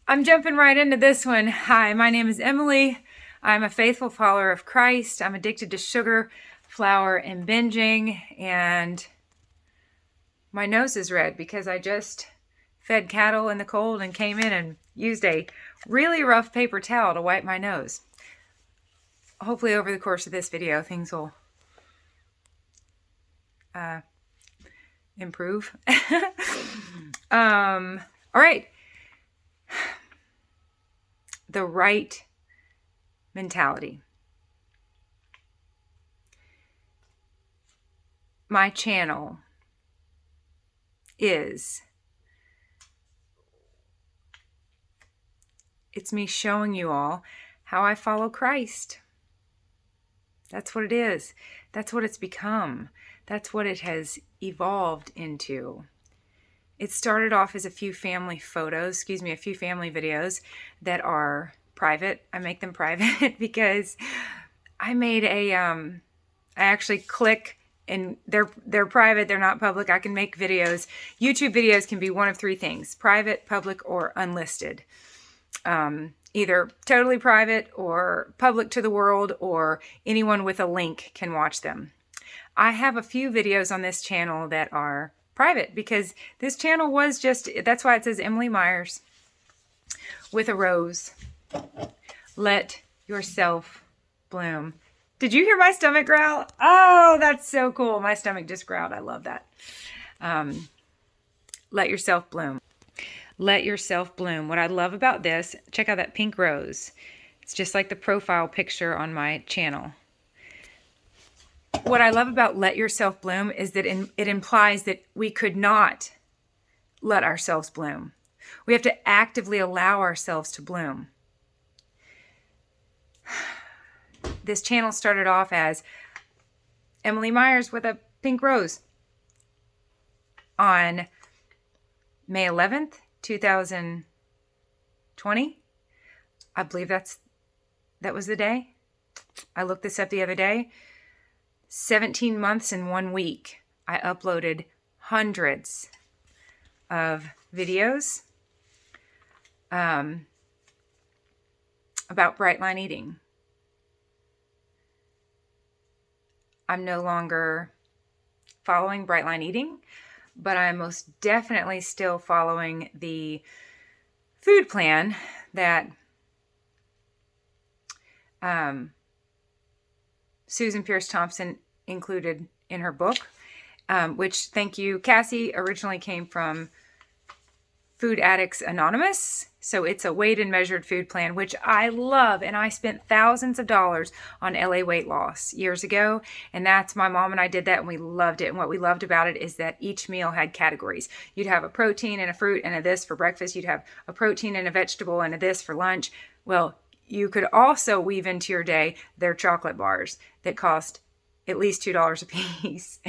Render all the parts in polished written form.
I'm jumping right into this one. Hi, my name is Emily. I'm a faithful follower of Christ. I'm addicted to sugar, flour, and binging. And my nose is red because I just fed cattle in the cold and came in and used a really rough paper towel to wipe my nose. Hopefully over the course of this video, things will improve. All right. The right mentality. My channel it's me showing you all how I follow Christ. That's what it is. That's what it's become. That's what it has evolved into. It started off as a few family videos that are private. I make them private because I made I actually click and they're private, they're not public. I can make videos. YouTube videos can be one of three things: private, public, or unlisted. Either totally private or public to the world, or anyone with a link can watch them. I have a few videos on this channel that are private because this channel was that's why it says Emily Myers with a rose. Let yourself bloom. Did you hear my stomach growl? Oh, that's so cool. My stomach just growled. I love that. Let yourself bloom. Let yourself bloom. What I love about this, check out that pink rose. It's just like the profile picture on my channel. What I love about let yourself bloom is that it implies that we could not let ourselves bloom. We have to actively allow ourselves to bloom. This channel started off as Emily Myers with a pink rose on May 11th, 2020. I believe that was the day. I looked this up the other day. 17 months and 1 week. I uploaded hundreds of videos about bright line eating. I'm no longer following bright line eating, but I'm most definitely still following the food plan that Susan Pierce Thompson included in her book, which, thank you, Cassie, originally came from Food Addicts Anonymous. So it's a weighed and measured food plan, which I love. And I spent thousands of dollars on LA weight loss years ago. And that's my mom and I did that and we loved it. And what we loved about it is that each meal had categories. You'd have a protein and a fruit and a this for breakfast. You'd have a protein and a vegetable and a this for lunch. Well, you could also weave into your day their chocolate bars that cost at least $2 a piece.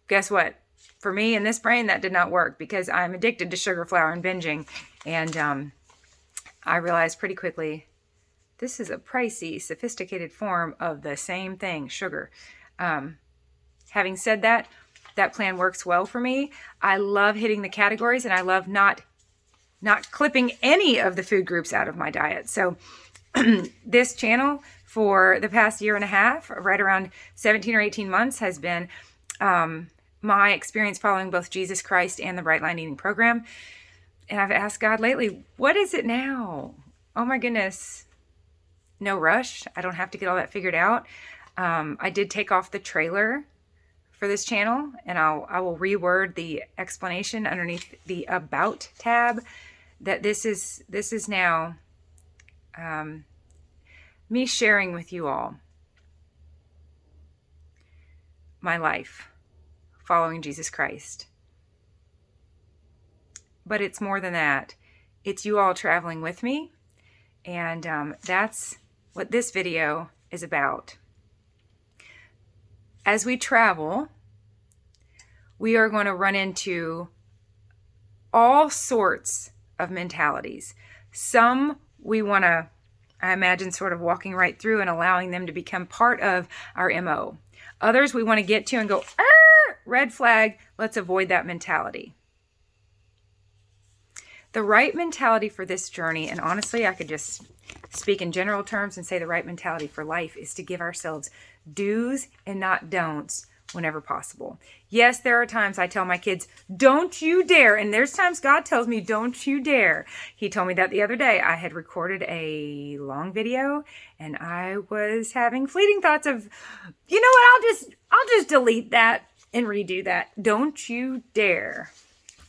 Guess what? For me in this brain, that did not work because I'm addicted to sugar, flour, and binging. And I realized pretty quickly, this is a pricey, sophisticated form of the same thing, sugar. Having said that, that plan works well for me. I love hitting the categories and I love not clipping any of the food groups out of my diet. So this channel for the past year and a half, right around 17 or 18 months, has been my experience following both Jesus Christ and the Bright Line Eating Program. And I've asked God lately, what is it now? Oh my goodness. No rush. I don't have to get all that figured out. I did take off the trailer for this channel, and I will reword the explanation underneath the About tab, that this is now me sharing with you all my life following Jesus Christ. But it's more than that. It's you all traveling with me, and that's what this video is about. As we travel, we are going to run into all sorts of mentalities. Some we want to, I imagine, sort of walking right through and allowing them to become part of our MO. Others we want to get to and go, red flag, let's avoid that mentality. The right mentality for this journey, and honestly, I could just speak in general terms and say the right mentality for life is to give ourselves do's and not don'ts whenever possible. Yes, there are times I tell my kids, don't you dare. And there's times God tells me, don't you dare. He told me that the other day. I had recorded a long video and I was having fleeting thoughts of, you know what, I'll just delete that and redo that. Don't you dare.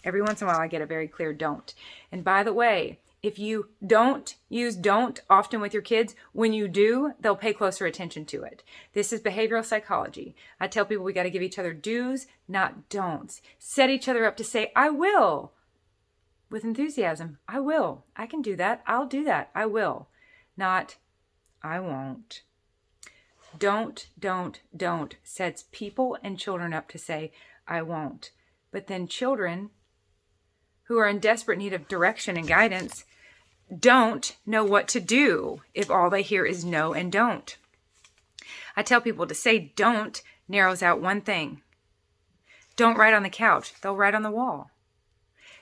Every once in a while I get a very clear don't. And by the way, if you don't use don't often with your kids, when you do, they'll pay closer attention to it. This is behavioral psychology. I tell people we got to give each other do's, not don'ts. Set each other up to say, I will. With enthusiasm, I will. I can do that. I'll do that. I will. Not, I won't. Don't sets people and children up to say, I won't. But then children who are in desperate need of direction and guidance don't know what to do if all they hear is no and don't. I tell people to say don't narrows out one thing. Don't write on the couch. They'll write on the wall.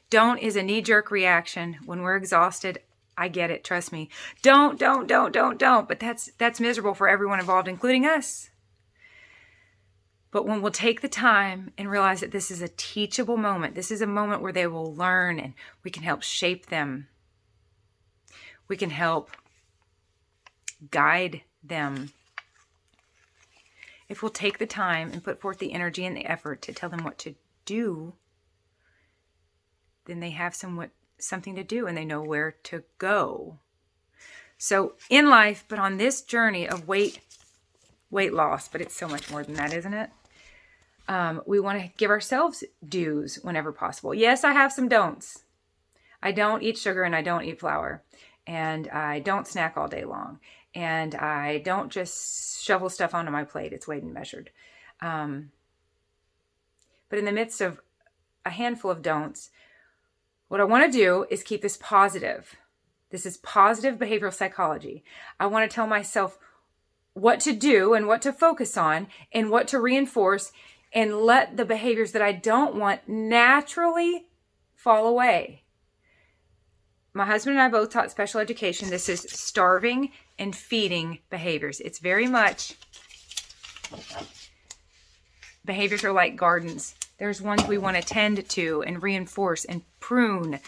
Don't is a knee-jerk reaction. When we're exhausted, I get it. Trust me. Don't. But that's miserable for everyone involved, including us. But when we'll take the time and realize that this is a teachable moment, this is a moment where they will learn and we can help shape them. We can help guide them. If we'll take the time and put forth the energy and the effort to tell them what to do, then they have something to do and they know where to go. So in life, but on this journey of weight loss, but it's so much more than that, isn't it? We want to give ourselves do's whenever possible. Yes, I have some don'ts. I don't eat sugar and I don't eat flour. And I don't snack all day long. And I don't just shovel stuff onto my plate. It's weighed and measured. But in the midst of a handful of don'ts, what I want to do is keep this positive. This is positive behavioral psychology. I want to tell myself what to do and what to focus on and what to reinforce and let the behaviors that I don't want naturally fall away. My husband and I both taught special education. This is starving and feeding behaviors. It's very much, behaviors are like gardens. There's ones we want to tend to and reinforce and prune.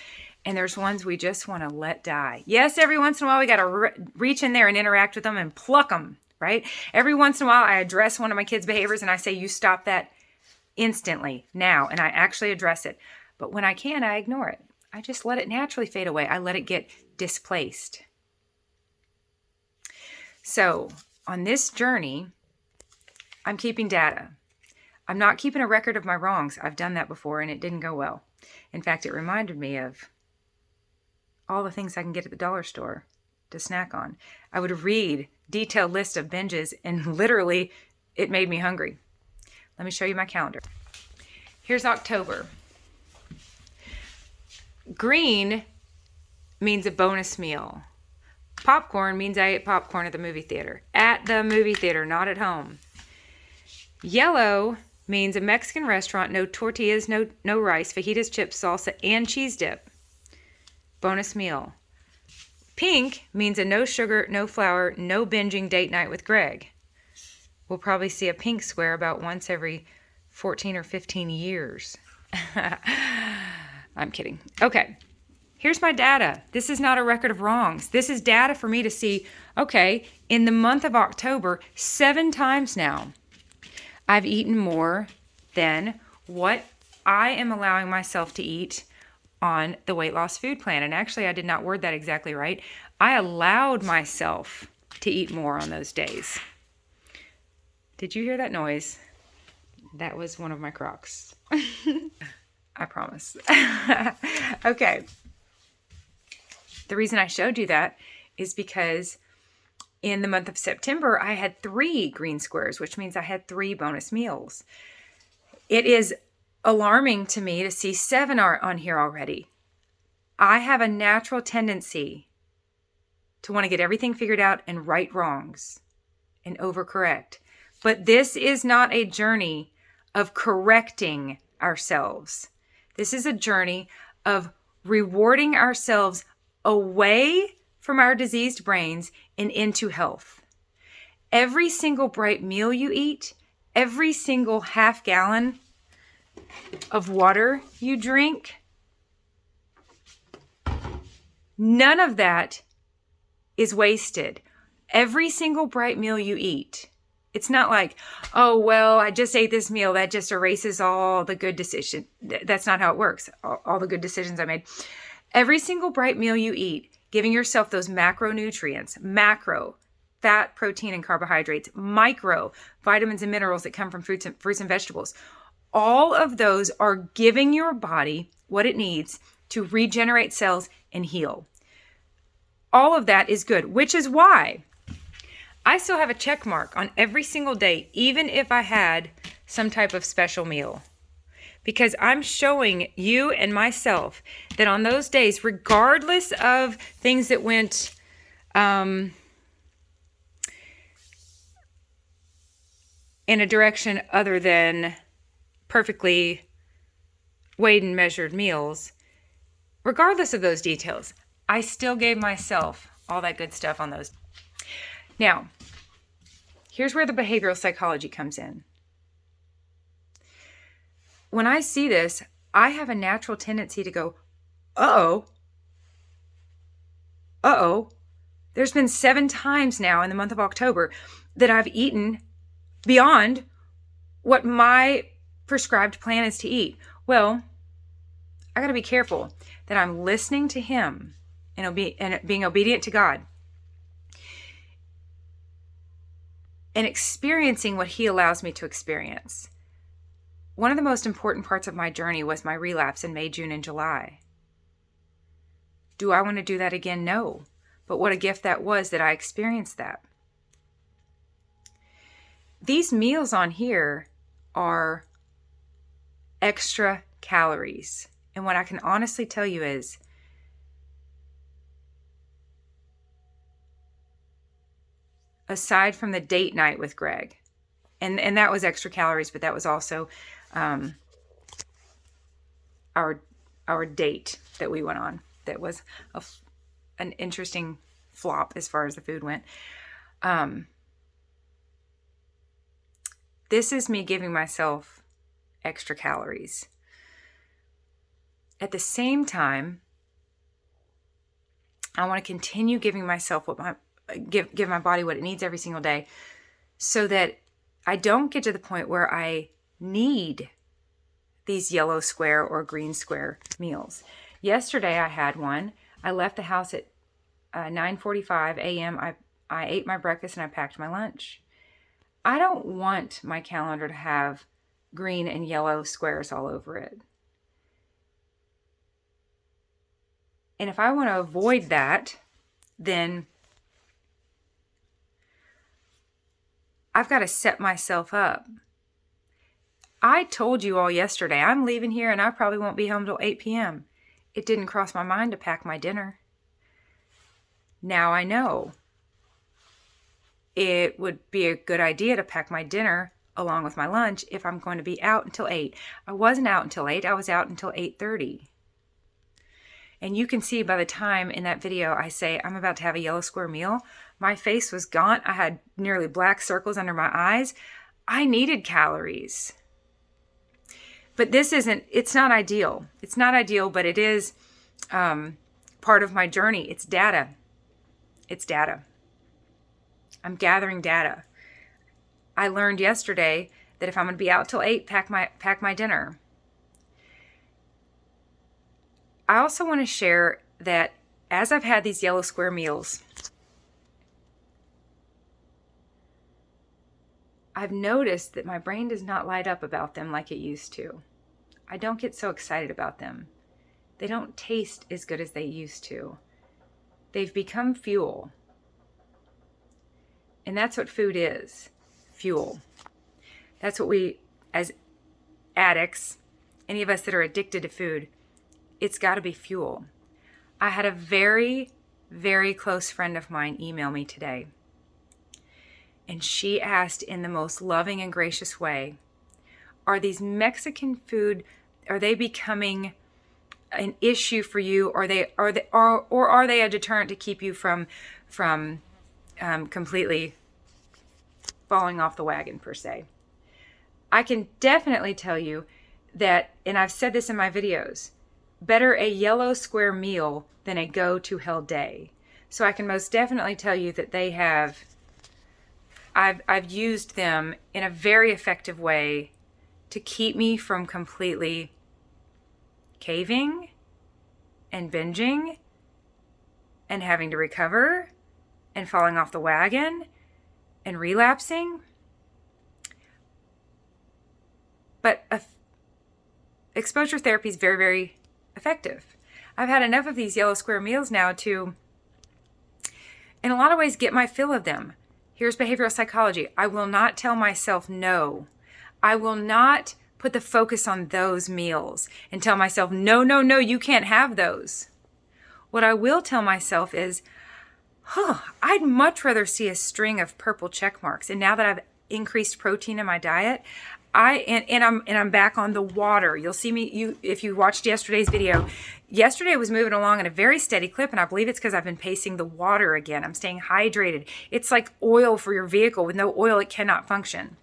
And there's ones we just want to let die. Yes, every once in a while we got to reach in there and interact with them and pluck them, right? Every once in a while I address one of my kids' behaviors and I say, you stop that instantly now. And I actually address it. But when I can, I ignore it. I just let it naturally fade away. I let it get displaced. So on this journey, I'm keeping data. I'm not keeping a record of my wrongs. I've done that before and it didn't go well. In fact, it reminded me of all the things I can get at the dollar store to snack on. I would read detailed list of binges and literally it made me hungry. Let me show you my calendar. Here's October. Green means a bonus meal. Popcorn means I ate popcorn at the movie theater. At the movie theater, not at home. Yellow means a Mexican restaurant, no tortillas, no rice, fajitas, chips, salsa, and cheese dip. Bonus meal. Pink means a no sugar, no flour, no binging date night with Greg. We'll probably see a pink square about once every 14 or 15 years. I'm kidding. Okay, here's my data. This is not a record of wrongs. This is data for me to see, okay, in the month of October, 7 times now, I've eaten more than what I am allowing myself to eat on the weight loss food plan. And actually, I did not word that exactly right. I allowed myself to eat more on those days. Did you hear that noise? That was one of my Crocs. I promise. Okay. The reason I showed you that is because in the month of September, I had 3 green squares, which means I had 3 bonus meals. It is alarming to me to see 7 are on here already. I have a natural tendency to want to get everything figured out and right wrongs and overcorrect. But this is not a journey of correcting ourselves. This is a journey of rewarding ourselves away from our diseased brains and into health. Every single bright meal you eat, every single half gallon of water you drink, none of that is wasted. Every single bright meal you eat. It's not like, oh, well, I just ate this meal. That just erases all the good decisions. That's not how it works. All the good decisions I made. Every single bright meal you eat, giving yourself those macronutrients, macro, fat, protein, and carbohydrates, micro, vitamins and minerals that come from fruits and vegetables. All of those are giving your body what it needs to regenerate cells and heal. All of that is good, which is why I still have a check mark on every single day, even if I had some type of special meal. Because I'm showing you and myself that on those days, regardless of things that went in a direction other than perfectly weighed and measured meals, regardless of those details, I still gave myself all that good stuff on those. Now, here's where the behavioral psychology comes in. When I see this, I have a natural tendency to go, uh-oh. There's been 7 times now in the month of October that I've eaten beyond what my prescribed plan is to eat. Well, I got to be careful that I'm listening to him and being obedient to God and experiencing what he allows me to experience. One of the most important parts of my journey was my relapse in May, June, and July. Do I want to do that again? No. But what a gift that was that I experienced that. These meals on here are extra calories. And what I can honestly tell you is, aside from the date night with Greg, and that was extra calories, but that was also our date that we went on. That was an interesting flop as far as the food went. This is me giving myself extra calories. At the same time, I want to continue giving myself give my body what it needs every single day, so that I don't get to the point where I need these yellow square or green square meals. Yesterday I had one. I left the house at 9:45 a.m. I ate my breakfast and I packed my lunch. I don't want my calendar to have green and yellow squares all over it. And if I want to avoid that, then I've got to set myself up. I told you all yesterday, I'm leaving here and I probably won't be home till 8 p.m. It didn't cross my mind to pack my dinner. Now I know it would be a good idea to pack my dinner along with my lunch if I'm going to be out until 8. I wasn't out until 8. I was out until 8:30. And you can see by the time in that video I say I'm about to have a yellow square meal, my face was gaunt. I had nearly black circles under my eyes. I needed calories. But it's not ideal. It's not ideal, but it is part of my journey. It's data. It's data. I'm gathering data. I learned yesterday that if I'm going to be out till 8, pack my dinner. I also want to share that as I've had these yellow square meals, I've noticed that my brain does not light up about them like it used to. I don't get so excited about them. They don't taste as good as they used to. They've become fuel. And that's what food is, fuel. That's what we, as addicts, any of us that are addicted to food, it's got to be fuel. I had a very, very close friend of mine email me today. And she asked in the most loving and gracious way, are these Mexican food, are they becoming an issue for you, or are they a deterrent to keep you from completely falling off the wagon per se? I can definitely tell you that, and I've said this in my videos, better a yellow square meal than a go to hell day. So I can most definitely tell you that they have, I've used them in a very effective way to keep me from completely caving and binging and having to recover and falling off the wagon and relapsing. But exposure therapy is very, very effective. I've had enough of these yellow square meals now to, in a lot of ways, get my fill of them. Here's behavioral psychology. I will not tell myself no. I will not put the focus on those meals and tell myself, no, no, no, you can't have those. What I will tell myself is, I'd much rather see a string of purple check marks. And now that I've increased protein in my diet, I'm back on the water. You'll see me, if you watched yesterday's video. Yesterday I was moving along at a very steady clip, and I believe it's because I've been pacing the water again. I'm staying hydrated. It's like oil for your vehicle. With no oil, it cannot function.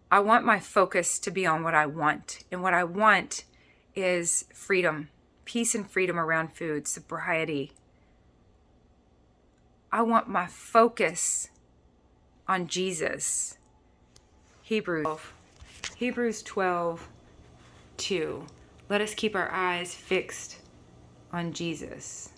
I want my focus to be on what I want. And what I want is freedom, peace and freedom around food, sobriety. I want my focus on Jesus. Hebrews 12:2. Let us keep our eyes fixed on Jesus.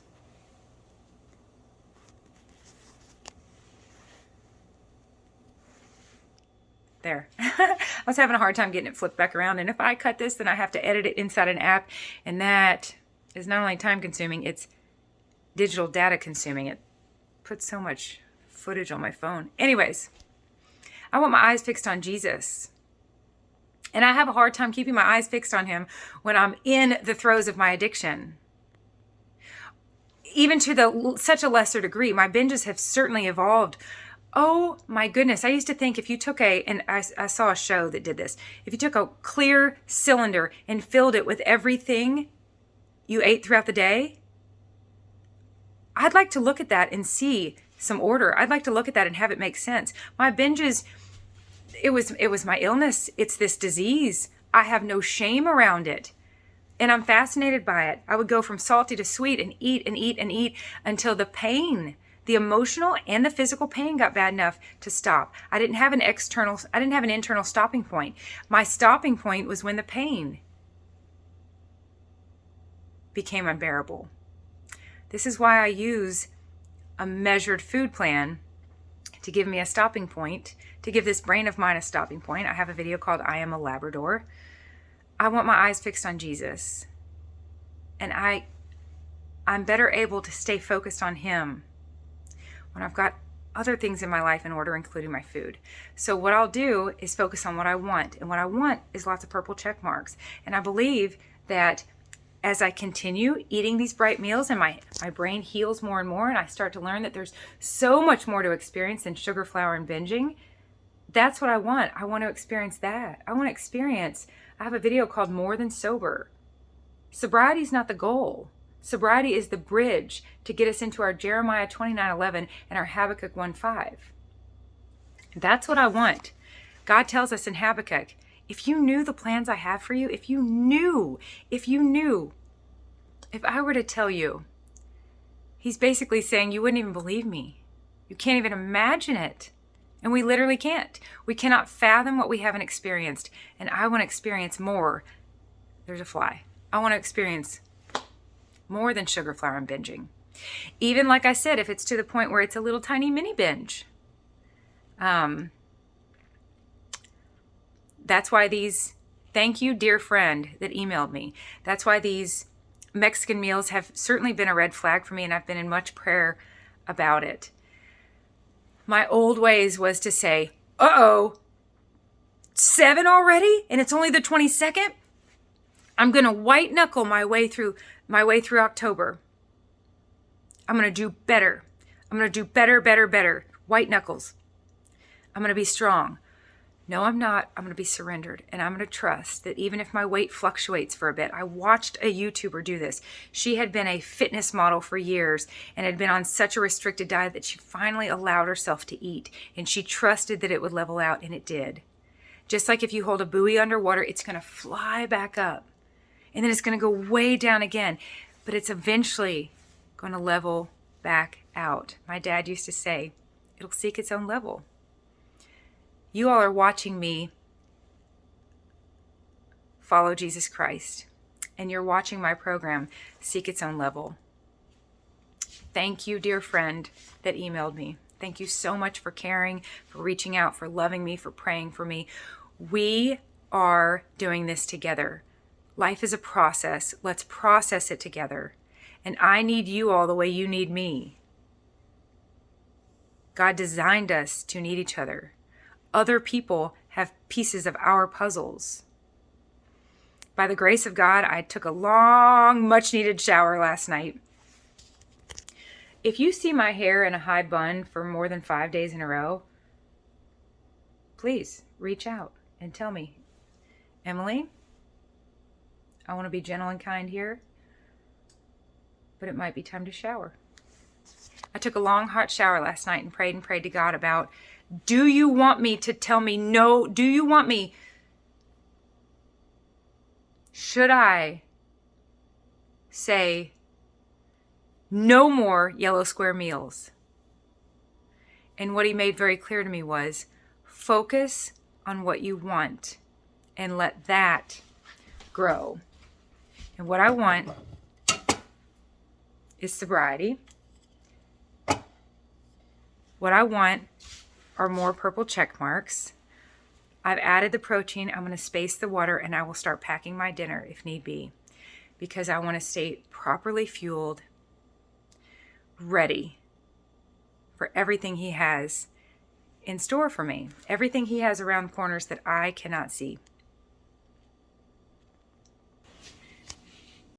There. I was having a hard time getting it flipped back around, and if I cut this, then I have to edit it inside an app, and that is not only time consuming, it's digital data consuming. It puts so much footage on my phone. Anyways, I want my eyes fixed on Jesus. And I have a hard time keeping my eyes fixed on him when I'm in the throes of my addiction. Even to such a lesser degree, my binges have certainly evolved. Oh my goodness. I used to think if you took and I saw a show that did this. If you took a clear cylinder and filled it with everything you ate throughout the day, I'd like to look at that and see some order. I'd like to look at that and have it make sense. My binges, it was my illness. It's this disease. I have no shame around it. And I'm fascinated by it. I would go from salty to sweet and eat and eat and eat until the pain, the emotional and the physical pain, got bad enough to stop. I didn't have an internal stopping point. My stopping point was when the pain became unbearable. This is why I use a measured food plan to give me a stopping point, to give this brain of mine a stopping point. I have a video called I Am a Labrador. I want my eyes fixed on Jesus. And I'm better able to stay focused on him when I've got other things in my life in order, including my food. So what I'll do is focus on what I want. And what I want is lots of purple check marks. And I believe that as I continue eating these bright meals and my brain heals more and more, and I start to learn that there's so much more to experience than sugar, flour, and binging, that's what I want. I want to experience that. I have a video called More Than Sober. Sobriety is not the goal. Sobriety is the bridge to get us into our Jeremiah 29:11 and our Habakkuk 1:5. That's what I want. God tells us in Habakkuk, if you knew the plans I have for you, if I were to tell you, he's basically saying you wouldn't even believe me. You can't even imagine it. And we literally can't. We cannot fathom what we haven't experienced. And I want to experience more. There's a fly. I want to experience more than sugar, flour, and binging. Even like I said, if it's to the point where it's a little tiny mini binge. That's why thank you, dear friend that emailed me. That's why these Mexican meals have certainly been a red flag for me, and I've been in much prayer about it. My old ways was to say, 7 already? And it's only the 22nd? I'm going to white knuckle my way through October. I'm going to do better. I'm going to do better. White knuckles. I'm going to be strong. No, I'm not. I'm going to be surrendered. And I'm going to trust that even if my weight fluctuates for a bit, I watched a YouTuber do this. She had been a fitness model for years and had been on such a restricted diet that she finally allowed herself to eat. And she trusted that it would level out, and it did. Just like if you hold a buoy underwater, it's going to fly back up. And then it's going to go way down again. But it's eventually going to level back out. My dad used to say, it'll seek its own level. You all are watching me follow Jesus Christ, and you're watching my program seek its own level. Thank you, dear friend that emailed me. Thank you so much for caring, for reaching out, for loving me, for praying for me. We are doing this together. Life is a process. Let's process it together. And I need you all the way you need me. God designed us to need each other. Other people have pieces of our puzzles. By the grace of God, I took a long, much-needed shower last night. If you see my hair in a high bun for more than 5 days in a row, please reach out and tell me, Emily, I want to be gentle and kind here, but it might be time to shower. I took a long, hot shower last night and prayed to God about, do you want me to tell me no? Do you want me? Should I say no more yellow square meals? And what he made very clear to me was, focus on what you want and let that grow. And what I want is sobriety. What I want are more purple check marks. I've added the protein. I'm going to space the water, and I will start packing my dinner if need be, because I want to stay properly fueled, ready for everything he has in store for me, everything he has around corners that I cannot see.